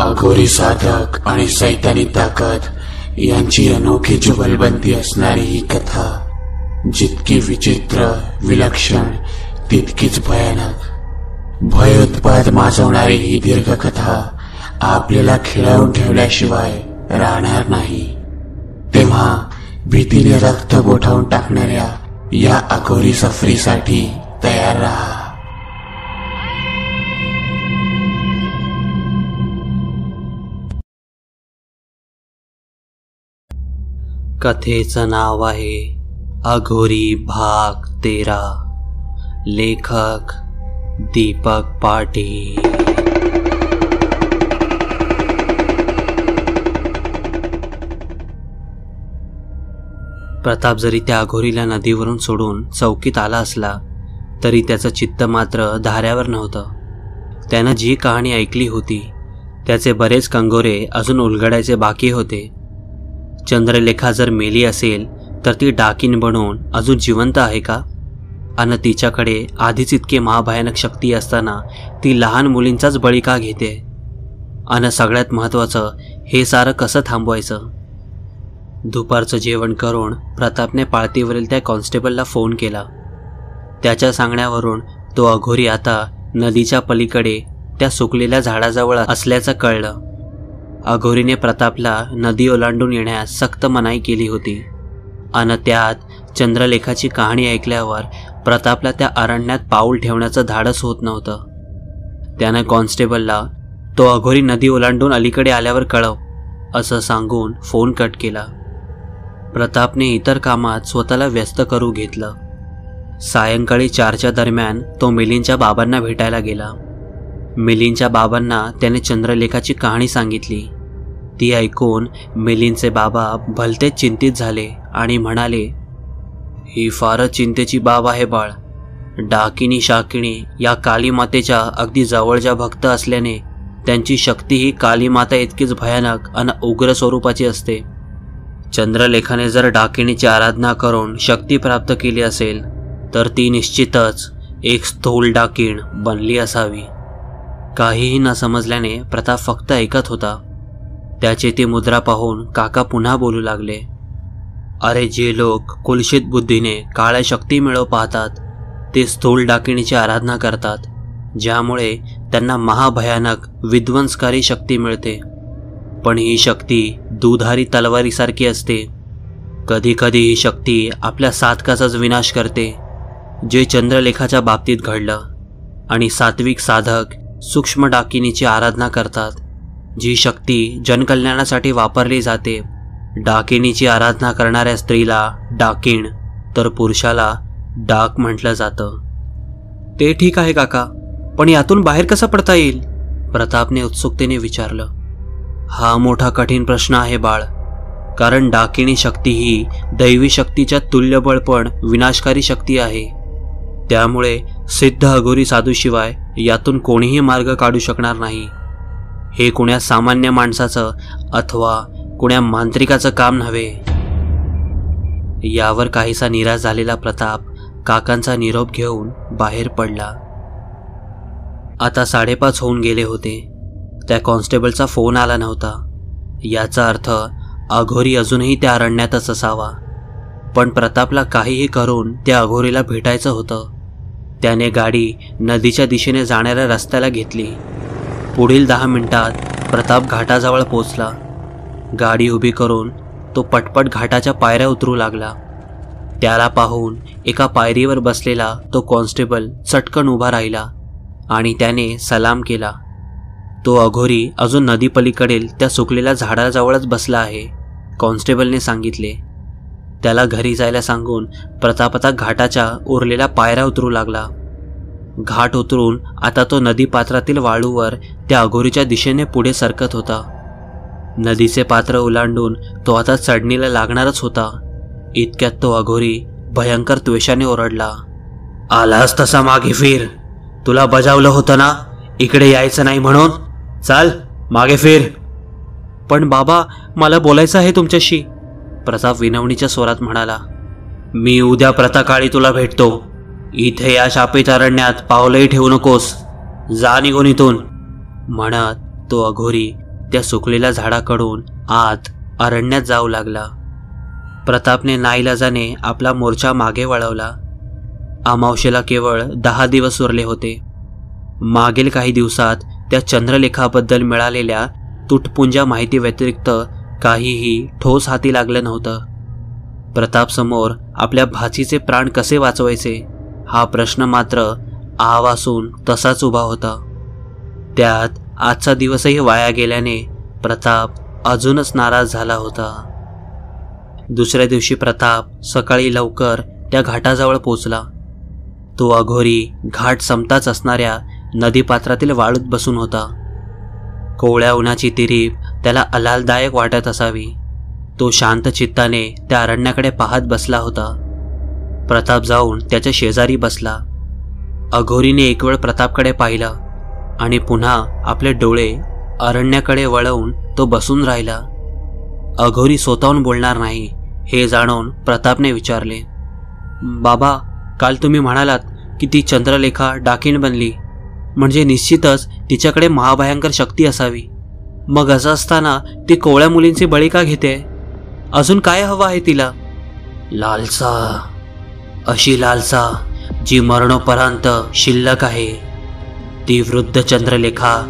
अघोरी साधक आणि सैतानी ताकद यांची अनोखी जुगलबंदी असणारी ही कथा जितकी विचित्र विलक्षण तितकीच भयानक, भयोत्पाद माजवणारी ही दीर्घ कथा आपल्याला खिळवून ठेवल्याशिवाय राहणार नाही। तेव्हा भीतीने रक्त गोठावून टाकणाऱ्या या अघोरी सफरीसाठी तयार राहा। कथेचं नाव आहे अघोरी भाग 13। लेखक दीपक पाटील। प्रताप जरी त्या अघोरीला नदीवरून सोडून चौकीत आला असला तरी त्याचं चित्त मात्र धाऱ्यावर नव्हतं। त्यानं जी कहाणी ऐकली होती त्याचे बरेच कंगोरे अजून उलगडायचे बाकी होते। चंद्रलेखा जर मेली असेल तर ती डाकीण बनून अजून जिवंत आहे का? आणि तिच्याकडे आधीच इतके महाभयानक शक्ती असताना ती लहान मुलींचाच बळी का घेते? आणि सगळ्यात महत्त्वाचं, हे सारं कसं थांबवायचं? दुपारचं जेवण करून प्रतापने पाळतीवरील त्या कॉन्स्टेबलला फोन केला। त्याच्या सांगण्यावरून तो अघोरी आता नदीच्या पलीकडे त्या सुकलेल्या झाडाजवळ असल्याचं कळलं। अघोरीने प्रतापला नदी ओलांडून येण्यास सक्त मनाई केली होती आणि त्यात चंद्रलेखाची कहाणी ऐकल्यावर प्रतापला त्या अरण्यात पाऊल ठेवण्याचं धाडस होत नव्हतं। त्यानं कॉन्स्टेबलला तो अघोरी नदी ओलांडून अलीकडे आल्यावर कळव असं सांगून फोन कट केला। प्रतापने इतर कामात स्वतःला व्यस्त करू घेतलं। सायंकाळी 4च्या दरम्यान तो मिलिंदच्या बाबांना भेटायला गेला। मिलिंदच्या बाबांना त्याने चंद्रलेखाची कहाणी सांगितली। ती ऐकून मिलिंदचे बाबा भलतेच चिंतित झाले आणि म्हणाले, ही फारच चिंतेची बाब आहे बाळ। डाकिनी शाकिनी या कालीमातेच्या अगदी जवळच्या भक्त असल्याने त्यांची शक्ती ही कालीमाता इतकीच भयानक आणि उग्र स्वरूपाची असते। चंद्रलेखाने जर डाकिणीची आराधना करून शक्ती प्राप्त केली असेल तर ती निश्चितच एक स्थूल डाकीण बनली असावी। काहीही न समजल्याने प्रताप फक्त ऐकत होता। त्याची ती मुद्रा पाहून काका पुन्हा बोलू लागले, अरे जे लोक कुलशित बुद्धीने काळ्या शक्ती मिळव पाहतात ते स्थूल डाकिणीची आराधना करतात, ज्यामुळे त्यांना महाभयानक विध्वंसकारी शक्ती मिळते। पण ही शक्ती दुधारी तलवारीसारखी असते। कधी कधी ही शक्ती आपल्या साधकाचाच विनाश करते, जे चंद्रलेखाच्या बाबतीत घडलं। आणि सात्विक साधक सूक्ष्म डाकिनीची आराधना करतात, जी शक्ती जनकल्याणासाठी वापरली जाते। डाकिनीची आराधना करणाऱ्या स्त्रीला डाकीण तर पुरुषाला डाक म्हटलं जातं। ते ठीक आहे काका, पण यातून बाहेर कसं पडता येईल? प्रतापने उत्सुकतेने विचारलं। हा मोठा कठीण प्रश्न आहे बाळ, कारण डाकिणी शक्ती ही दैवी शक्तीच्या तुल्यबळ पण विनाशकारी शक्ती आहे। त्यामुळे सिद्ध अघोरी साधूशिवाय यातून कोणीही मार्ग काढू शकणार नाही। हे कुण्या सामान्य माणसाचं अथवा कुण्या मांत्रिकाचं काम नव्हे। यावर काहीसा निराश झालेला प्रताप काकांचा निरोप घेऊन बाहेर पडला। आता 5:30 होऊन गेले होते। त्या कॉन्स्टेबलचा फोन आला नव्हता। याचा अर्थ अघोरी अजूनही त्या अरण्यातच असावा। पण प्रतापला काहीही करून त्या अघोरीला भेटायचं होतं। त्याने गाडी नदीच्या दिशेने जाणाऱ्या रस्त्याला घेतली। पुढील 10 मिनिटात प्रताप घाटाजवळ पोचला। गाडी उभी करून तो पटपट घाटाच्या पायऱ्या उतरू लागला। त्याला पाहून एका पायरीवर बसलेला तो कॉन्स्टेबल चटकन उभा राहिला आणि त्याने सलाम केला। तो अघोरी अजून नदीपलीकडील त्या सुकलेल्या झाडाजवळच बसला आहे, कॉन्स्टेबलने सांगितले। त्याला घरी जायला सांगून प्रताप आता घाटाच्या उरलेल्या पायऱ्या उतरू लागला। घाट उतरून आता तो नदी पात्रातील वाळूवर त्या अघोरीच्या दिशेने पुढे सरकत होता। नदीचे पात्र ओलांडून तो आता चढणीला लागणारच होता। इतक्यात तो अघोरी भयंकर त्वेषाने ओरडला, आलास तसा मागे फिर। तुला बजावलं होतं ना इकडे यायचं नाही म्हणून? चाल मागे फिर। पण बाबा, मला बोलायचं आहे तुमच्याशी, प्रताप विनवणीच्या स्वरात म्हणाला। मी उद्या प्रातःकाळी तुला भेटतो। इथे या शापित अरण्यात पावलंही ठेवू नकोस, जा निघून इथून। म्हणत तो अघोरी त्या सुकलेल्या झाडाकडून आत अरण्यात जाऊ लागला. प्रतापने नाईलाजाने आपला मोर्चा मागे वळवला. अमावस्येला केवळ 10 दिवस उरले होते. मागील काही दिवसात त्या चंद्रलेखाबद्दल मिळालेल्या तुटपुंजा माहिती व्यतिरिक्त काहीही ठोस हाती लागलं नव्हतं. प्रतापसमोर आपल्या भाचीचे प्राण कसे वाचवायचे हा प्रश्न मात्र आवासून तसाच उभा होता. त्यात आजचा दिवसही वाया गेल्याने प्रताप अजूनच नाराज झाला होता. दुसऱ्या दिवशी प्रताप सकाळी लवकर त्या घाटाजवळ पोचला. तो अघोरी घाट संपताच असणाऱ्या नदीपात्रातील वाळूत बसून होता. कोवळ्या उन्हाची तिरीप त्याला आल्हाददायक वाटत असावी. तो शांत चित्ताने त्या अरण्याकडे पाहत बसला होता. प्रताप जाऊन त्याच्या शेजारी बसला. अघोरीने एक वेळ प्रतापकडे पाहिलं आणि पुन्हा आपले डोळे अरण्याकडे वळवून तो बसून राहिला. अघोरी स्वतःहून बोलणार नाही हे जाणून प्रतापने विचारले, बाबा, काल तुम्ही म्हणालात की ती चंद्रलेखा डाकीण बनली, म्हणजे निश्चितच तिच्याकडे महाभयंकर शक्ती असावी. मग असं असताना ती कोवळ्या मुलींची बळी का घेते? अजून काय हवं आहे तिला? लालसा, अशी लालसा जी मरणोपर्यंत शिल्लक आहे. ती वृद्ध चंद्रलेखा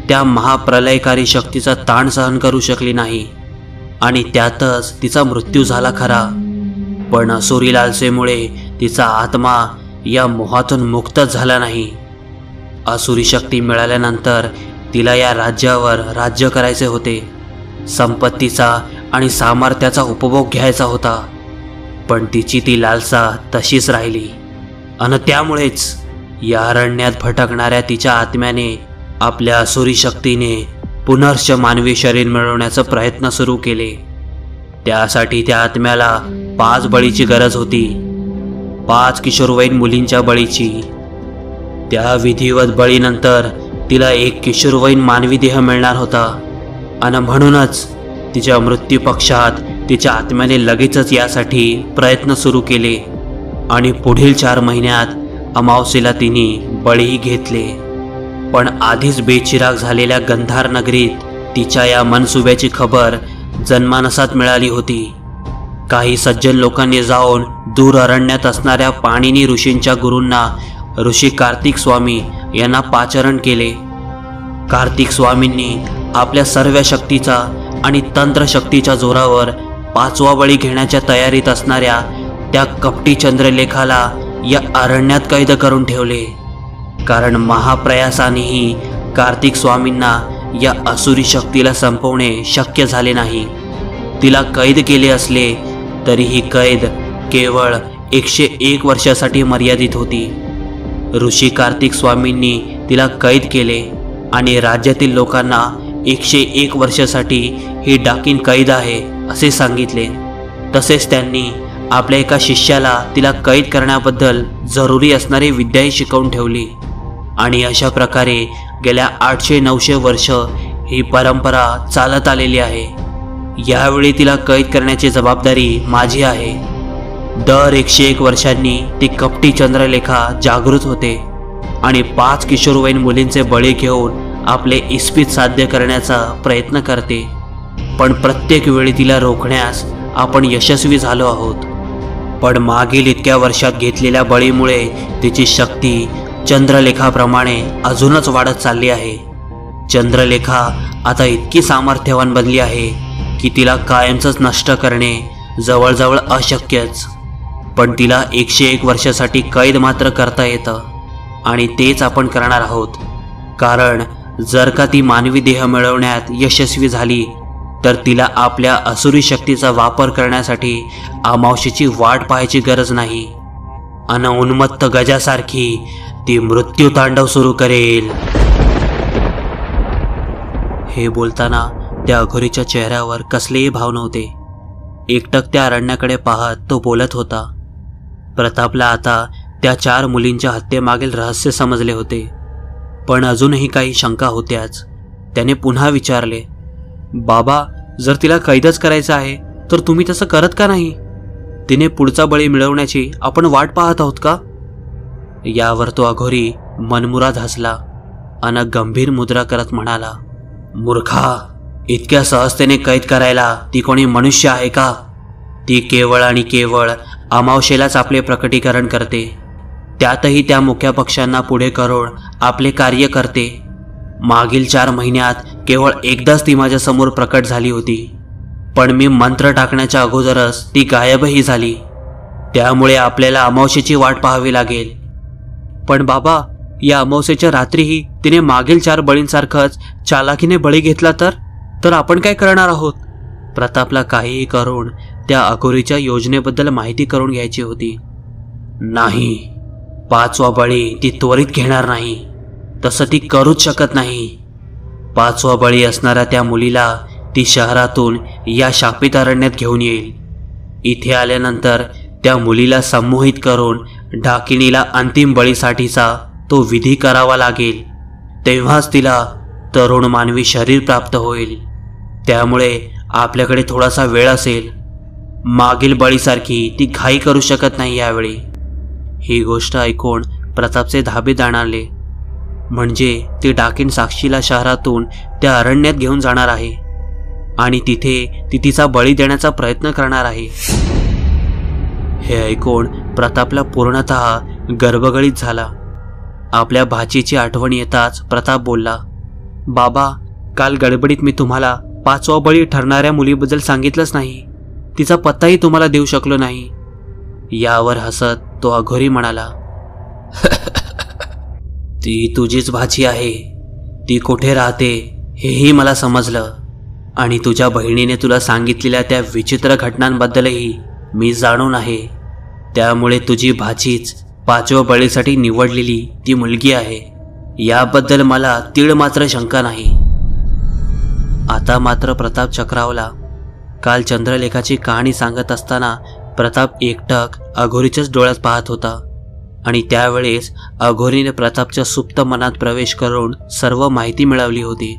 त्या महाप्रलयकारी शक्तीचा ताण सहन करू शकली नाही आणि त्यातच तिचा मृत्यू झाला खरा, पण असुरी लालसेमुळे तिचा आत्मा या मोहातून मुक्तच झाला नाही. असुरी शक्ती मिळाल्यानंतर तिला या राज्यावर राज्य करायचे होते, संपत्तीचा आणि सामर्थ्याचा उपभोग घ्यायचा होता, पण तिची ती लालसा तशीच राहिली. आणि त्यामुळेच या अरण्यात भटकणाऱ्या तिच्या आत्म्याने आपल्या असुरी शक्तीने पुनर्च मानवी शरीर मिळवण्याचा प्रयत्न सुरू केले. त्यासाठी त्या आत्म्याला 5 बळीची गरज होती, 5 किशोरवयीन मुलींच्या बळीची. त्या विधिवत बळीनंतर तिला एक किशोरवयीन मानवी देह मिळणार होता आणि म्हणूनच तिच्या मृत्यू पक्षात तिच्या आत्म्याने लगेचच यासाठी प्रयत्न सुरू केले आणि पुढील 4 महिन्यात अमावस्येला तिने बळीही घेतले. पण आधीच बेचिराग झालेल्या गंधार नगरीत तिच्या या मनसुब्याची खबर जनमानसात मिळाली होती. काही सज्जन लोकांनी जाऊन दूर अरण्यात असणाऱ्या पाणिनी ऋषींच्या गुरूंना ऋषी कार्तिक स्वामी यांना पाचारण केले. कार्तिक स्वामींनी आपल्या सर्व शक्तीचा आणि तंत्रशक्तीच्या जोरावर 5वा बळी घेण्याच्या तयारीत असणाऱ्या त्या कपटी चंद्रलेखाला या अरण्यात कैद करून ठेवले. कारण महाप्रयासानेही कार्तिक स्वामींना या असुरी शक्तीला संपवणे शक्य झाले नाही. तिला कैद केले असले तरी ही कैद केवळ 101 वर्षासाठी मर्यादित होती. ऋषी कार्तिक स्वामींनी तिला कैद केले आणि राज्यातील लोकांना 101 वर्षासाठी ही डाकीण कैद आहे असे सांगितले. तसेच त्यांनी आपल्या एका शिष्याला तिला कैद करण्याबद्दल जरुरी असणारी विद्याही शिकवून ठेवली. आणि अशा प्रकारे गेल्या 800-900 वर्ष ही परंपरा चालत आलेली आहे. यावेळी तिला कैद करण्याची जबाबदारी माझी आहे. दर 101 वर्षांनी ती कपटी चंद्रलेखा जागृत होते आणि 5 किशोरवयीन मुलींचे बळी घेऊन आपले इस्पित साध्य करण्याचा प्रयत्न करते. पण प्रत्येक वेळी तिला रोखण्यास आपण यशस्वी झालो आहोत. पण मागील इतक्या वर्षात घेतलेल्या बळीमुळे तिची शक्ती चंद्रलेखाप्रमाणे अजूनच वाढत चालली आहे. चंद्रलेखा आता इतकी सामर्थ्यवान बनली आहे की तिला कायमचंच नष्ट करणे जवळजवळ अशक्यच. पण तिला 101 वर्षासाठी कैद मात्र करता येतं आणि तेच आपण करणार आहोत. कारण जर का ती मानवी देह मिळवण्यात यशस्वी झाली तर तिला आपल्या असुरी शक्तीचा वापर करण्यासाठी अमावस्येची वाट पाहायची गरज नाही. अन उन्मत्त गजासारखी ती मृत्यू तांडव सुरू करेल. हे बोलताना त्या अघोरीच्या चेहऱ्यावर कसलेही भाव नव्हते. एकटक त्या अरण्याकडे पाहत तो बोलत होता. प्रतापला आता त्या 4 मुलींच्या हत्येमागील रहस्य समजले होते, पण अजूनही काही शंका होत्याच. त्याने पुन्हा विचारले, बाबा, जर तिला कैदच करायचं आहे तर तुम्ही तसं करत का नाही? तिने पुढचा बळी मिळवण्याची आपण वाट पाहत आहोत का? यावर तो अघोरी मनमुराद हसला अन गंभीर मुद्रा करत म्हणाला, मूर्खा, इतक्या सहजतेने कैद करायला ती कोणी मनुष्य आहे का? ती केवळ आणि केवळ अमावस्येलाच आपले प्रकटीकरण करते, त्यातही त्या मुख्य पक्षांना पुढे करून आपले कार्य करते. मागील 4 महिन्यात केवळ एकदाच ती माझ्यासमोर प्रकट झाली होती, पण मी मंत्र टाकण्याच्या अगोदरच ती गायबही झाली. त्यामुळे आपल्याला अमावस्येची वाट पाहावी लागेल. पण बाबा, या अमावस्येच्या रात्रीही तिने मागील 4 बळींसारखंच चालाखीने बळी घेतला तर आपण काय करणार आहोत? प्रतापला काहीही करून त्या अघोरीच्या योजनेबद्दल माहिती करून घ्यायची होती. नाही, 5वा बळी ती त्वरित घेणार नाही. तसं ती करूच शकत नाही. 5वा बळी असणाऱ्या त्या मुलीला ती शहरातून या शापित अरण्यात घेऊन येईल. इथे आल्यानंतर त्या मुलीला संमोहित करून डाकिणीला अंतिम बळीसाठीचा तो विधी करावा लागेल. तेव्हाच तिला तरुण मानवी शरीर प्राप्त होईल. त्यामुळे आपल्याकडे थोडासा वेळ असेल. मागील बळीसारखी ती घाई करू शकत नाही यावेळी. ही गोष्ट ऐकून प्रतापचे धाबे जाणारले. म्हणजे ती डाकीण साक्षीला शहरातून त्या अरण्यात घेऊन जाणार आहे आणि तिथे ती तिचा बळी देण्याचा प्रयत्न करणार आहे. हे ऐकून प्रतापला पूर्णतः गर्भगळीत झाला. आपल्या भाचीची आठवण येताच प्रताप बोलला, बाबा, काल गडबडीत मी तुम्हाला 5वा बळी ठरणाऱ्या मुलीबद्दल सांगितलंच नाही. तिचा पत्ताही तुम्हाला देऊ शकलो नाही. यावर हसत तो अघोरी म्हणाला, ती तुझीच भाची आहे. ती कुठे राहते हेही मला समजलं आणि तुझ्या बहिणीने तुला सांगितलेल्या त्या विचित्र घटनांबद्दलही मी जाणून आहे. त्यामुळे तुझी भाचीच 5व्या बळीसाठी निवडलेली ती मुलगी आहे, याबद्दल मला तीळ मात्र शंका नाही. आता मात्र प्रताप चक्रावला. काल चंद्रलेखाची कहाणी सांगत असताना प्रताप एकटक अघोरीच्याच डोळ्यात पाहत होता आणि त्यावेळेस अघोरीने प्रतापच्या सुप्त मनात प्रवेश करून सर्व माहिती मिळवली होती.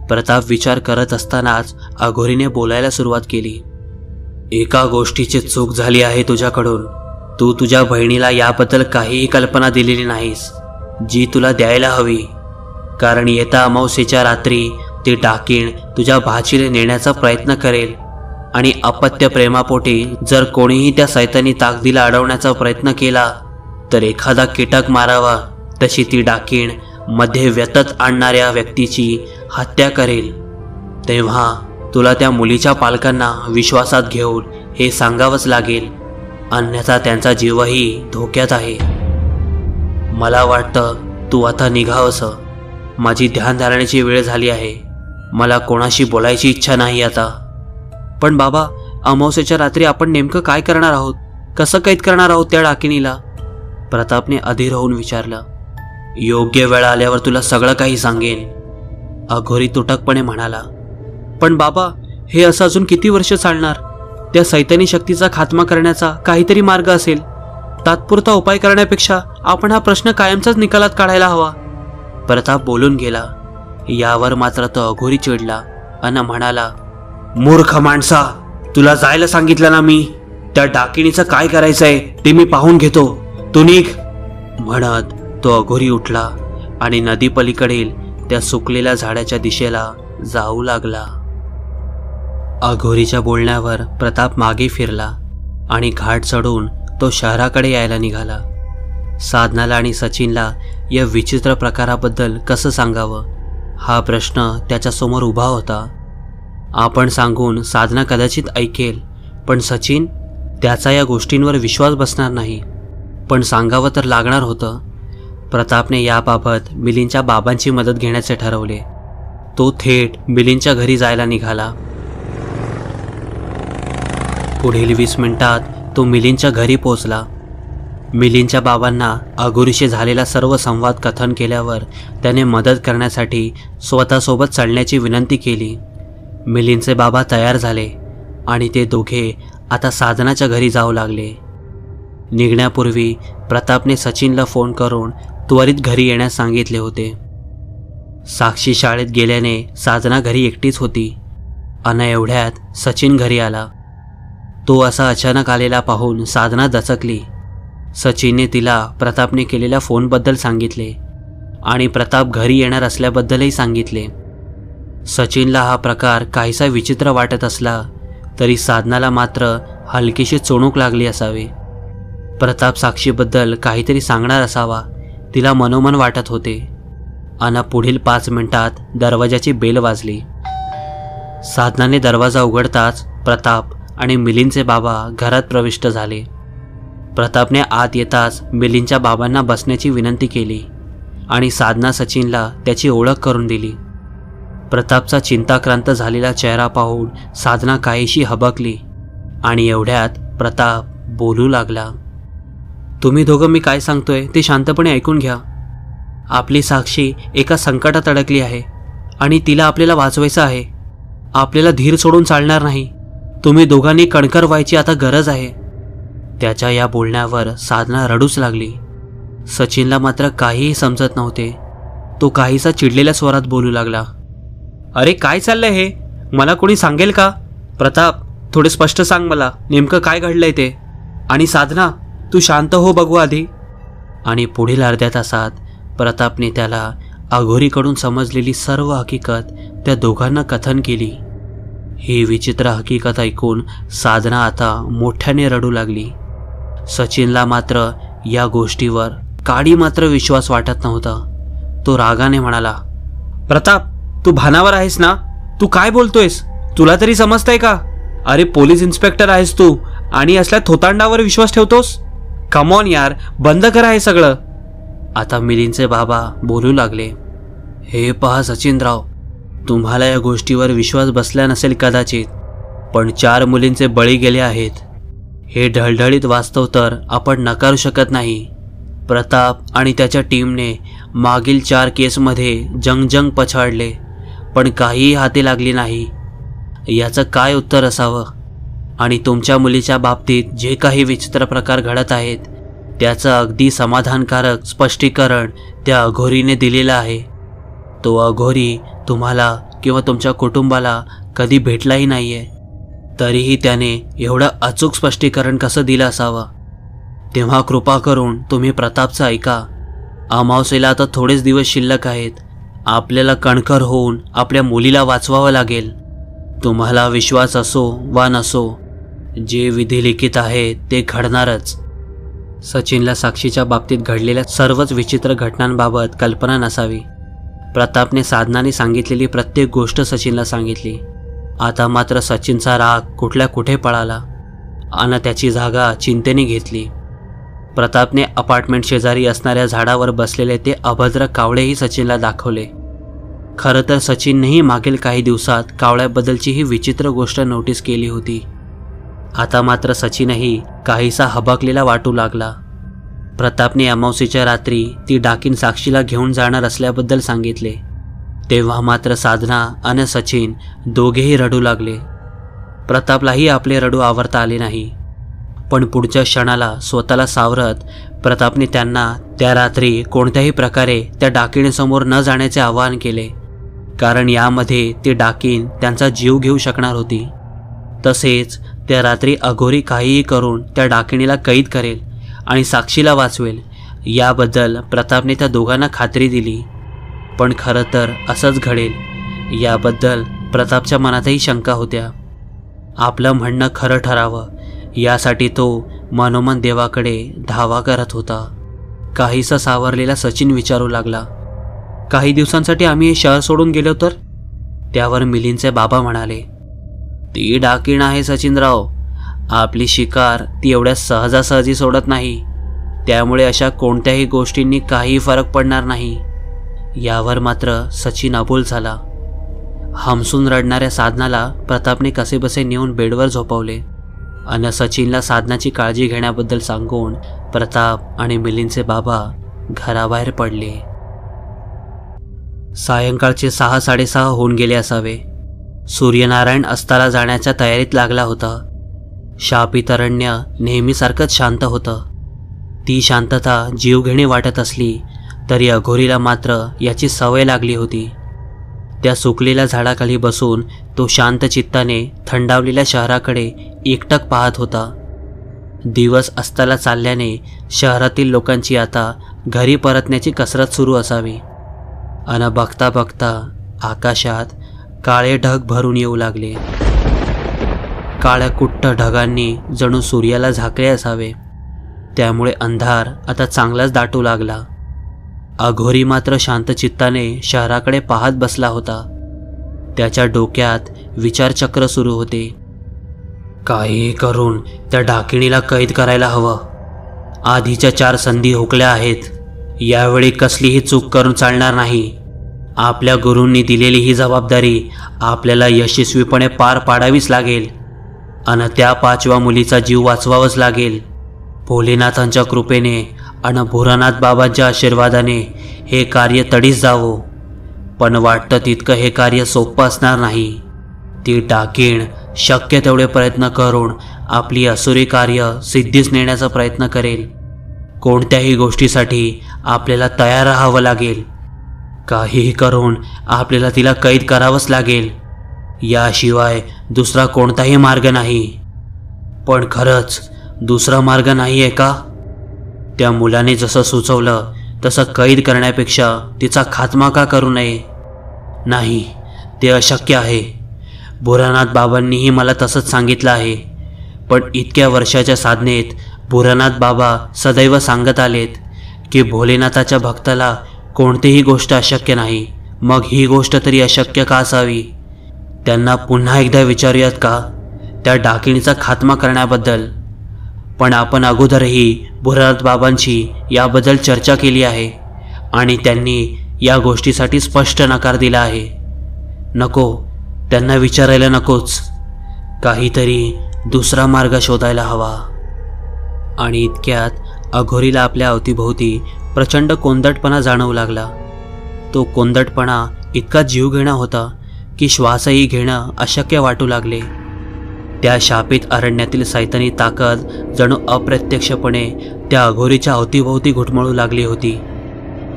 प्रताप विचार करत असतानाच अघोरीने बोलायला सुरुवात केली. एका गोष्टीची चूक झाली आहे तुझ्याकडून. तू तुझ्या बहिणीला याबद्दल काहीही कल्पना दिलेली नाहीस, जी तुला द्यायला हवी. कारण येत्या अमावस्येच्या रात्री ती डाकीण तुझ्या भाचीला नेण्याचा प्रयत्न करेल आणि अपत्य प्रेमापोटी जर कोणीही त्या सैतानी ताकदीला अडवण्याचा प्रयत्न केला तर एखादा कीटक मारावा तशी ती डाकीण मध्ये व्यतत आणणाऱ्या व्यक्तीची हत्या करेल. तेव्हा तुला त्या मुलीच्या पालकांना विश्वासात घेऊन हे सांगावंच लागेल, अन्यथा त्यांचा जीवही धोक्यात आहे. मला वाटतं तू आता निघावंसं. माझी ध्यान धारण्याची वेळ झाली आहे. मला कोणाशी बोलायची इच्छा नाही आता. पण बाबा, अमावस्येच्या रात्री आपण नेमकं काय करणार आहोत? कसं कैद करणार आहोत त्या डाकिणीला? प्रतापने अधीर होऊन विचारलं. योग्य वेळ आल्यावर तुला सगळं काही सांगेन, अघोरी तुटकपणे म्हणाला. पण बाबा, हे असं अजून किती वर्ष चालणार? त्या सैतानी शक्तीचा खात्मा करण्याचा काहीतरी मार्ग असेल. तात्पुरता उपाय करण्यापेक्षा आपण हा प्रश्न कायमचाच निकालात काढायला हवा. प्रताप बोलून गेला. यावर मात्र तो अघोरी चिडला अन म्हणाला, मूर्ख माणसा, तुला जायला सांगितलं ना मी. त्या डाकिणीचं काय करायचंय ते मी पाहून घेतो, तू निघ. म्हणत तो अघोरी उठला आणि नदी पलीकडील त्या सुकलेल्या झाडाच्या दिशेला जाऊ लागला. अघोरीच्या बोलण्यावर प्रताप मागे फिरला आणि घाट चढून तो शहराकडे यायला निघाला. साधनाला आणि सचिनला या विचित्र प्रकाराबद्दल कसं सांगावं हा प्रश्न त्याच्यासमोर उभा होता. आपण सांगून साधना कदाचित ऐकेल, पण सचिन, त्याचा या गोष्टींवर विश्वास बसणार नाही. पण सांगावं तर लागणार होतं. प्रतापने याबाबत मिलिंदच्या बाबांची मदत घेण्याचे ठरवले. तो थेट मिलिंदच्या घरी जायला निघाला. पुढील 20 मिनिटात तो मिलिंदच्या घरी पोहोचला. मिलिंदच्या बाबांना अघोरीशी झालेला सर्व संवाद कथन केल्यावर त्याने मदत करण्यासाठी स्वतःसोबत चालण्याची विनंती केली. मिलिंदचे बाबा तयार झाले आणि ते दोघे आता साधनाच्या घरी जाऊ लागले. निघण्यापूर्वी प्रतापने सचिनला फोन करून त्वरित घरी येण्यास सांगितले होते. साक्षी शाळेत गेल्याने साधना घरी एकटीच होती अन एवढ्यात सचिन घरी आला. तो असा अचानक आलेला पाहून साधना दचकली. सचिनने तिला प्रतापने केलेल्या फोनबद्दल सांगितले आणि प्रताप घरी येणार असल्याबद्दलही सांगितले. सचिनला हा प्रकार काहीसा विचित्र वाटत असला तरी साधनाला मात्र हलकीशी चोणूक लागली असावी. प्रताप साक्षीबद्दल काहीतरी सांगणार असावा तिला मनोमन वाटत होते. अन पुढील 5 मिनिटात दरवाजाची बेल वाजली. साधनाने दरवाजा उघडताच प्रताप आणि मिलिंदचे बाबा घरात प्रविष्ट झाले. प्रतापने आत येताच मिलिंदच्या बाबांना बसण्याची विनंती केली आणि साधना सचिनला त्याची ओळख करून दिली. प्रतापचा चिंताक्रांत झालेला चेहरा पाहून साधना काहीशी हबकली आणि एवढ्यात प्रताप बोलू लागला. तुम्ही दोघं मी काय सांगतोय ते शांतपणे ऐकून घ्या. आपली साक्षी एका संकटात अडकली आहे आणि तिला आपल्याला वाचवायचं आहे. आपल्याला धीर सोडून चालणार नाही. तुम्ही दोघांनी कणखर व्हायची आता गरज आहे. त्याच्या या बोलण्यावर साधना रडूच लागली. सचिनला मात्र काहीही समजत नव्हते. तो काहीसा चिडलेल्या स्वरात बोलू लागला. अरे काय चाललंय हे? मला कोणी सांगेल का? प्रताप, थोडे स्पष्ट सांग मला नेमकं काय घडलंय ते. आणि साधना, तू शांत हो बघू आधी. आणि पुढील अर्ध्या तासात प्रतापने त्याला अघोरीकडून समजलेली सर्व हकीकत त्या दोघांना कथन केली. ही विचित्र हकीकत ऐकून साधना आता मोठ्याने रडू लागली. सचिनला मात्र या गोष्टीवर काडी मात्र विश्वास वाटत नव्हता. तो रागाने म्हणाला, प्रताप, तू भानावर आहेस ना? तू काय बोलतोयस? तुला तरी समजतंय का? अरे पोलीस इन्स्पेक्टर आहेस तू आणि असल्या थोतांडावर विश्वास ठेवतोस? कमॉन यार, बंद करा हे सगळं. आता मिलिंदचे बाबा बोलू लागले. हे पहा सचिनराव, तुम्हाला या गोष्टीवर विश्वास बसला नसेल कदाचित, पण 4 मुलींचे बळी गेले आहेत. हे ढळढळीत वास्तव तर आपण नकारू शकत नाही. प्रताप आणि त्याच्या टीमने मागील 4 केसमध्ये जंग पछाडले, पण काहीही हाती लागली नाही. याचं काय उत्तर असावं? आणि तुमच्या मुलीच्या बाबतीत जे काही विचित्र प्रकार घडत आहेत त्याचं अगदी समाधानकारक स्पष्टीकरण त्या अघोरीने दिलेलं आहे. तो अघोरी तुम्हाला किंवा तुमच्या कुटुंबाला कधी भेटलाही नाहीये, तरीही त्याने एवढं अचूक स्पष्टीकरण कसं दिलं असावं? तेव्हा कृपा करून तुम्ही प्रतापचं ऐका. अमावस्येला आता थोडेच दिवस शिल्लक आहेत. आपल्याला कणखर होऊन आपल्या मुलीला वाचवावं लागेल. तुम्हाला विश्वास असो वा नसो, जे विधिलिखित आहे ते घडणारच. सचिनला साक्षीच्या बाबतीत घडलेल्या सर्वच विचित्र घटनांबाबत कल्पना नसावी. प्रतापने साधनाने सांगितलेली प्रत्येक गोष्ट सचिनला सांगितली. आता मात्र सचिनचा राग कुठल्या कुठे पळाला आणि त्याची जागा चिंतेने घेतली. प्रतापने अपार्टमेंट शेजारी असणाऱ्या झाडावर बसलेले ते अभद्र कावळेही सचिनला दाखवले. खरं तर सचिननेही मागील काही दिवसात कावळ्याबद्दलची ही विचित्र गोष्ट नोटीस केली होती. आता मात्र सचिनही काहीसा हबकलेला वाटू लागला. प्रतापने अमावस्येच्या रात्री ती डाकीन साक्षीला घेऊन जाणार असल्याबद्दल सांगितले. तेव्हा मात्र साधना आणि सचिन दोघेही रडू लागले. प्रतापलाही आपले रडू आवरता आले नाही, पण पुढच्या क्षणाला स्वतःला सावरत प्रतापने त्यांना त्या रात्री कोणत्याही प्रकारे त्या डाकिणीसमोर न जाण्याचे आवाहन केले, कारण यामध्ये ती डाकीण त्यांचा जीव घेऊ शकणार होती. तसेच त्या रात्री अघोरी काहीही करून त्या डाकिणीला कैद करेल आणि साक्षीला वाचवेल याबद्दल प्रतापने त्या दोघांना खात्री दिली. पण खरं तर असंच घडेल याबद्दल प्रतापच्या मनातही शंका होत्या. आपलं म्हणणं खरं ठरावं यासाठी तो मनोमन देवाकडे धावा करत होता. काहीसा सावरलेला सचिन विचारू लागला, काही दिवसांसाठी आम्ही हे शहर सोडून गेलो तर? त्यावर मिलिंदचे बाबा म्हणाले, ती डाकीण आहे सचिनराव. आपली शिकार ती एवढ्या सहजासहजी सोडत नाही, त्यामुळे अशा कोणत्याही गोष्टींनी काही फरक पडणार नाही. यावर मात्र सचिन अबोल झाला. हमसून रडणाऱ्या साधनाला प्रतापने कसेबसे नेऊन बेडवर झोपवले आणि सचिनला साधनाची काळजी घेण्याबद्दल सांगून प्रताप आणि मिलिंदचे बाबा घराबाहेर पडले. सायंकाळचे 6-6:30 होऊन गेले असावे. सूर्यनारायण अस्ताला जाण्याच्या तयारीत लागला होता. शापितरण्य नेहमीसारखंच शांत होतं. ती शांतता जीवघेणी वाटत असली तरी अघोरीला मात्र याची सवय लागली होती. त्या सुकलेल्या झाडाखाली बसून तो शांत चित्ताने थंडावलेल्या शहराकडे एकटक पाहत होता. दिवस अस्ताला चालल्याने शहरातील लोकांची आता घरी परतण्याची कसरत सुरू असावी. अन बघता बघता आकाशात काळे ढग भरून येऊ लागले. काळ्या कुट्ट ढगांनी जणू सूर्याला झाकले असावे, त्यामुळे अंधार आता चांगलाच दाटू लागला. अघोरी मात्र शांत चित्ताने शहराकडे पाहत बसला होता. त्याच्या डोक्यात विचारचक्र सुरू होते. काही करून त्या डाकिणीला कैद करायला हवं. आधीच्या 4 संधी हुकल्या आहेत. यावेळी कसलीही चूक करून चालणार नाही. आपल्या गुरूंनी दिलेली ही जबाबदारी आपल्याला यशस्वीपणे पार पाडावीच लागेल आणि त्या 5व्या मुलीचा जीव वाचवावाच लागेल. भोलेनाथांच्या कृपेने आणि भोरानाथ बाबांच्या आशीर्वादाने हे कार्य तडीस जावो. पण वाटतं तितकं हे कार्य सोपं असणार नाही. ती डाकीण शक्य तेवढे प्रयत्न करून आपली असुरी कार्य सिद्धीस नेण्याचा प्रयत्न करेल. कोणत्याही गोष्टीसाठी आपल्याला तयार राहावं लागेल. काहीही करून आपल्याला तिला कैद करावंच लागेल. याशिवाय दुसरा कोणताही मार्ग नाही. पण खरंच दुसरा मार्ग नाही आहे का? त्या मुलाने जसं सुचवलं तसं कैद करण्यापेक्षा तिचा खात्मा का करू नये? नाही, ते अशक्य आहे. भोरानाथ बाबांनीही मला तसंच सांगितलं आहे. पण इतक्या वर्षाच्या साधनेत भोरानाथ बाबा सदैव सांगत आलेत की भोलेनाथाच्या भक्ताला कोणतीही गोष्ट अशक्य नाही. मग ही गोष्ट तरी अशक्य का असावी? त्यांना पुन्हा एकदा विचारूयात का त्या डाकिणीचा खात्मा करण्याबद्दल? पण आपण अगोदरही भोलानाथ बाबांची याबद्दल चर्चा केली आहे आणि त्यांनी या गोष्टीसाठी स्पष्ट नकार दिला आहे. नको, त्यांना विचारायला नकोच. काहीतरी दुसरा मार्ग शोधायला हवा. आणि इतक्यात अघोरीला आपल्या अवतीभोवती प्रचंड कोंदटपणा जाणवू लागला. तो कोंदटपणा इतका जीवघेणा होता की श्वासही घेणं अशक्य वाटू लागले. त्या शापित अरण्यातील सैतानी ताकद जणू अप्रत्यक्षपणे त्या अघोरीच्या अवतीभोवती घुटमळू लागली होती.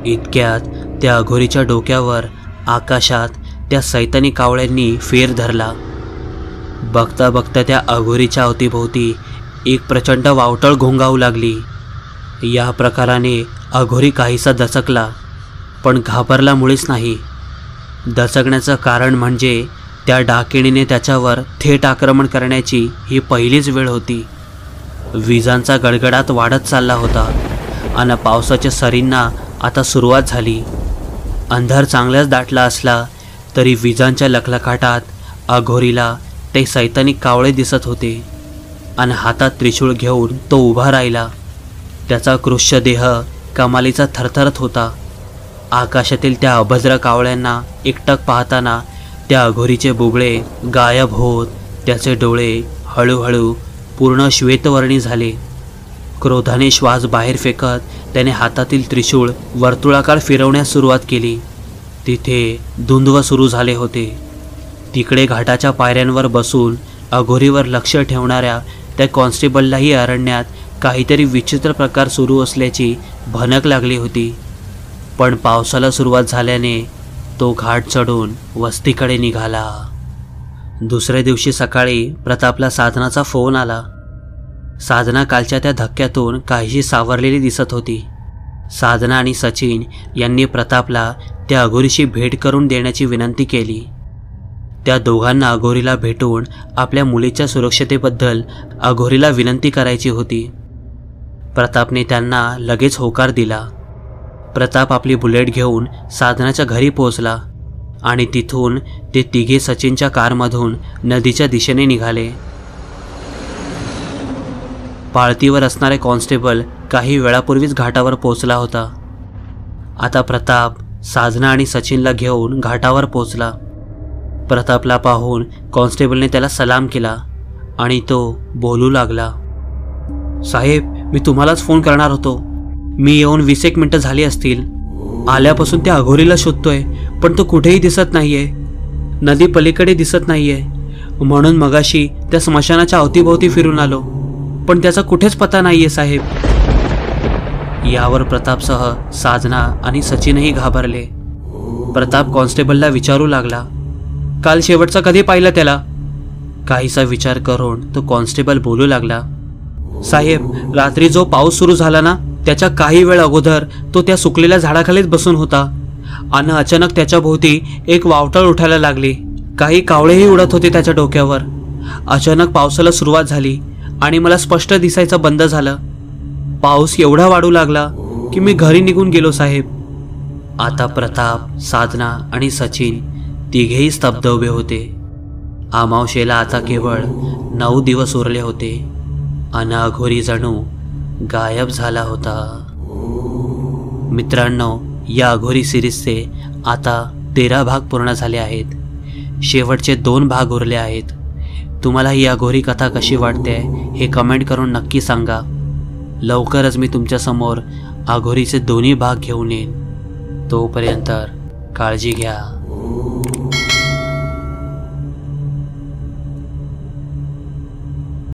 इतक्यात त्या अघोरीच्या डोक्यावर आकाशात त्या सैतानी कावळ्यांनी फेर धरला. बघता बघता त्या अघोरीच्या अवतीभोवती एक प्रचंड वावटळ घोंगावू लागली. या प्रकाराने अघोरी काहीसा दचकला, पण घाबरला मुळीच नाही. दचकण्याचं कारण म्हणजे त्या डाकिणीने त्याच्यावर थेट आक्रमण करण्याची ही पहिलीच वेळ होती. विजांचा गडगडाट वाढत चालला होता आणि पावसाच्या सरींना आता सुरुवात झाली. अंधार चांगलाच दाटला असला तरी विजांच्या लखलखाटात अघोरीला ते सैतानिक कावळे दिसत होते आणि हातात त्रिशूळ घेऊन तो उभा राहिला. त्याचा कृष्य देह कमालीचा थरथरत होता. आकाशातील त्या अभद्र कावळ्यांना एकटक पाहताना त्या अघोरीचे बुबळे गायब होत त्याचे डोळे हळूहळू पूर्ण श्वेतवर्णी झाले. क्रोधाने श्वास बाहेर फेकत त्याने हातातील त्रिशूळ वर्तुळाकार फिरवण्यास सुरुवात केली. तिथे धुंदव सुरू झाले होते. तिकडे घाटाच्या पायऱ्यांवर बसून अघोरीवर लक्ष ठेवणाऱ्या त्या कॉन्स्टेबललाही अरण्यात काहीतरी विचित्र प्रकार सुरू असल्याची भनक लागली होती. पण पावसाला सुरुवात झाल्याने तो घाट चढून वस्तीकडे निघाला. दुसऱ्या दिवशी सकाळी प्रतापला साधनाचा फोन आला. साधना कालच्या त्या धक्क्यातून काहीशी सावरलेली दिसत होती. साधना आणि सचिन यांनी प्रतापला त्या अघोरीशी भेट करून देण्याची विनंती केली. त्या दोघांना अघोरीला भेटून आपल्या मुलीच्या सुरक्षतेबद्दल अघोरीला विनंती करायची होती. प्रतापने त्यांना लगेच होकार दिला. प्रताप आपली बुलेट घेऊन साधनाच्या घरी पोहोचला आणि तिथून ते तिघे सचिनच्या कारमधून नदीच्या दिशेने निघाले. पाळतीवर असणारे कॉन्स्टेबल काही वेळापूर्वीच घाटावर पोहोचला होता. आता प्रताप साधना आणि सचिनला घेऊन घाटावर पोहोचला. प्रतापला पाहून कॉन्स्टेबलने त्याला सलाम केला आणि तो बोलू लागला. साहेब, मी तुम्हालाच फोन करणार होतो. मी येऊन 20 मिनिटं झाली असतील. आल्यापासून त्या अघोरीला शोधतोय, पण तो कुठेही दिसत नाहीये. नदी पलीकडे दिसत नाहीये. म्हणून मगाशी त्या स्मशानाच्या अवतीभोवती फिरून आलो, पण त्याचा कुठेच पत्ता नाहीये साहेब. यावर प्रतापसह साधना आणि सचिनही घाबरले. प्रताप कॉन्स्टेबलला विचारू लागला, काल शेवटचा कधी पाहिलं त्याला? काहीसा विचार करून तो कॉन्स्टेबल बोलू लागला, साहेब, रात्री जो पाऊस सुरू झाला ना, त्याच्या काही वेळ अगोदर तो त्या सुकलेल्या झाडाखालीच बसून होता आणि अचानक त्याच्या भोवती एक वावटळ उठायला लागली. काही कावळेही उडत होते त्याच्या डोक्यावर. अचानक पावसाला सुरुवात झाली आणि मला स्पष्ट दिसायचं बंद झालं. पाऊस एवढा वाढू लागला की मी घरी निघून गेलो साहेब. आता प्रताप, साधना आणि सचिन तिघेही स्तब्ध उभे होते. अमावशेला आता केवळ 9 दिवस उरले होते. अनाघोरी जणू गायब झाला होता. मित्रांनो, या अघोरी सिरीजचे आता 13 भाग पूर्ण झाले आहेत. शेवटचे 2 भाग उरले आहेत. तुम्हाला ही अघोरी कथा कशी वाटते हे कमेंट करून नक्की सांगा. लवकरच मी तुमच्यासमोर अघोरीचे 2ही भाग घेऊन येईन. तोपर्यंत काळजी घ्या.